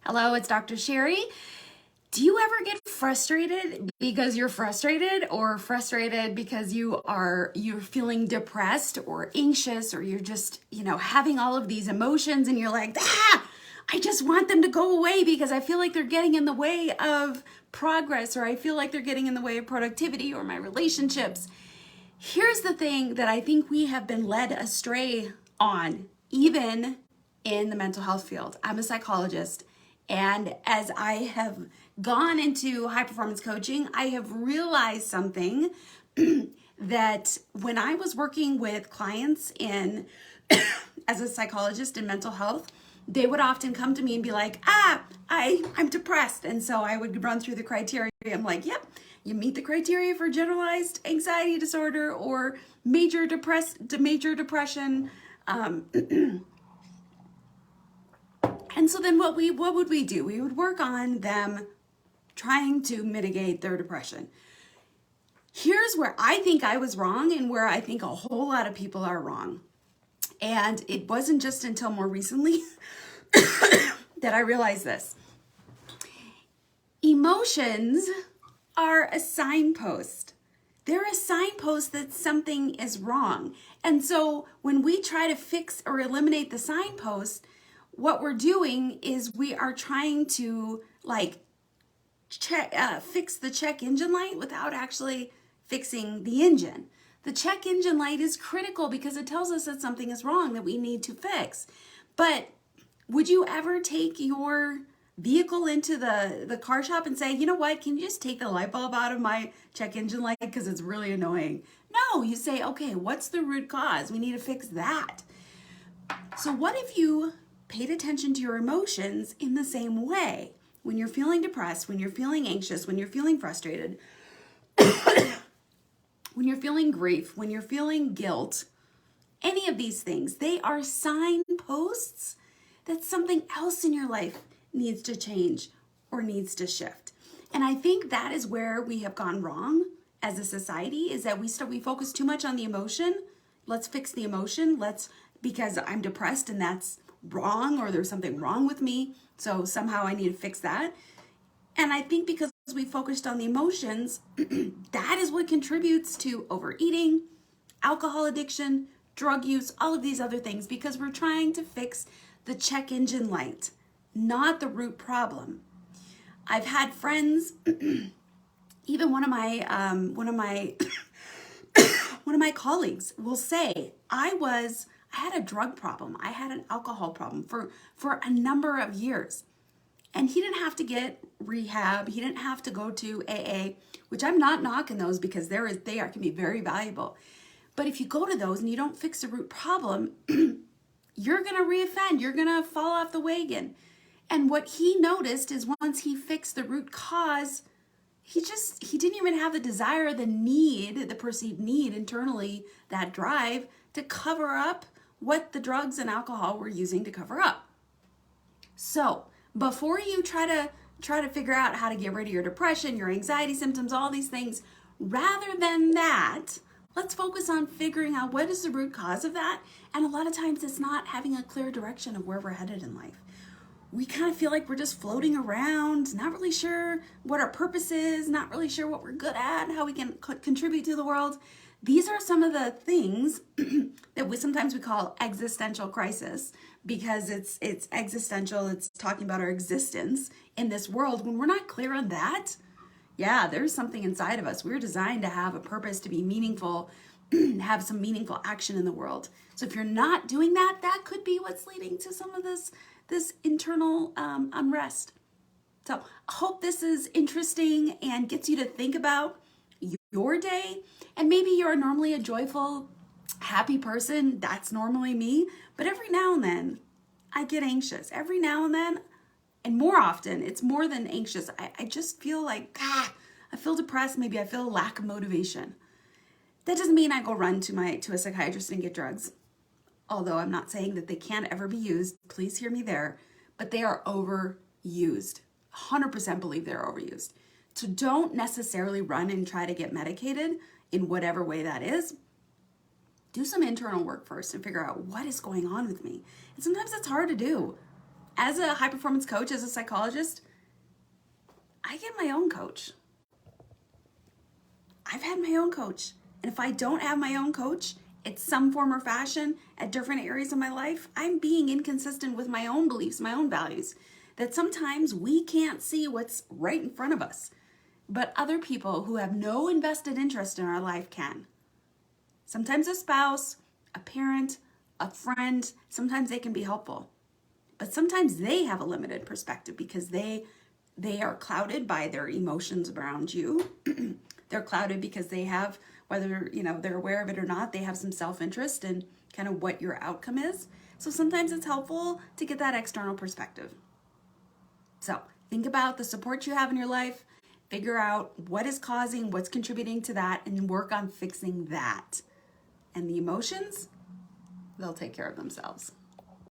Hello, it's Dr. Sherry. Do you ever get frustrated because you're frustrated, or frustrated because you're feeling depressed or anxious, or you're just, having all of these emotions and you're like, I just want them to go away because I feel like they're getting in the way of progress, or I feel like they're getting in the way of productivity or my relationships. Here's the thing that I think we have been led astray on, even in the mental health field. I'm a psychologist, and as I have gone into high performance coaching, I have realized something that when I was working with clients in as a psychologist in mental health, they would often come to me and be like, I'm depressed. And so I would run through the criteria. I'm like, yep, you meet the criteria for generalized anxiety disorder or major depression. And so then what would we do? We would work on them trying to mitigate their depression. Here's where I think I was wrong and where I think a whole lot of people are wrong. And it wasn't just until more recently that I realized this. Emotions are a signpost. They're a signpost that something is wrong. And so when we try to fix or eliminate the signpost, what we're doing is we are trying to fix the check engine light without actually fixing the engine. The check engine light is critical because it tells us that something is wrong that we need to fix. But would you ever take your vehicle into the car shop and say, you know what, can you just take the light bulb out of my check engine light because it's really annoying? No, you say, okay, what's the root cause? We need to fix that. So what if you paid attention to your emotions in the same way? When you're feeling depressed, when you're feeling anxious, when you're feeling frustrated, when you're feeling grief, when you're feeling guilt, any of these things, they are signposts that something else in your life needs to change or needs to shift. And I think that is where we have gone wrong as a society, is that we focus too much on the emotion. Let's fix the emotion. Because I'm depressed and that's wrong, or there's something wrong with me, so somehow I need to fix that. And I think because we focused on the emotions, that is what contributes to overeating, alcohol addiction, drug use, all of these other things, because we're trying to fix the check engine light, not the root problem. I've had friends, even one of my colleagues will say, I had a drug problem. I had an alcohol problem for a number of years. And he didn't have to get rehab. He didn't have to go to AA, which I'm not knocking those because they can be very valuable. But if you go to those and you don't fix the root problem, you're going to reoffend. You're going to fall off the wagon. And what he noticed is once he fixed the root cause, he didn't even have the desire, the need, the perceived need internally, that drive to cover up what the drugs and alcohol were using to cover up. So before you try to figure out how to get rid of your depression, your anxiety symptoms, all these things, rather than that, let's focus on figuring out what is the root cause of that. And a lot of times it's not having a clear direction of where we're headed in life. We kind of feel like we're just floating around, not really sure what our purpose is, not really sure what we're good at, how we can contribute to the world. These are some of the things that we call existential crisis, because it's existential. It's talking about our existence in this world. When we're not clear on that, yeah, there's something inside of us. We're designed to have a purpose, to be meaningful, have some meaningful action in the world. So if you're not doing that, that could be what's leading to some of this internal unrest. So I hope this is interesting and gets you to think about your day. And maybe you're normally a joyful, happy person. That's normally me. But every now and then I get anxious. Every now and then, and more often, it's more than anxious. I just feel like, I feel depressed. Maybe I feel a lack of motivation. That doesn't mean I go run to a psychiatrist and get drugs. Although I'm not saying that they can't ever be used. Please hear me there. But they are overused. 100% believe they're overused. So don't necessarily run and try to get medicated in whatever way that is. Do some internal work first and figure out what is going on with me. And sometimes it's hard to do. as a high performance coach, as a psychologist, I get my own coach. I've had my own coach. And if I don't have my own coach, it's some form or fashion at different areas of my life, I'm being inconsistent with my own beliefs, my own values, that sometimes we can't see what's right in front of us. But other people who have no invested interest in our life can. Sometimes a spouse, a parent, a friend, sometimes they can be helpful. But sometimes they have a limited perspective because they are clouded by their emotions around you. They're clouded because they have, whether they're aware of it or not, they have some self-interest in kind of what your outcome is. So sometimes it's helpful to get that external perspective. So think about the support you have in your life, figure out what is causing, what's contributing to that, and work on fixing that. And the emotions, they'll take care of themselves.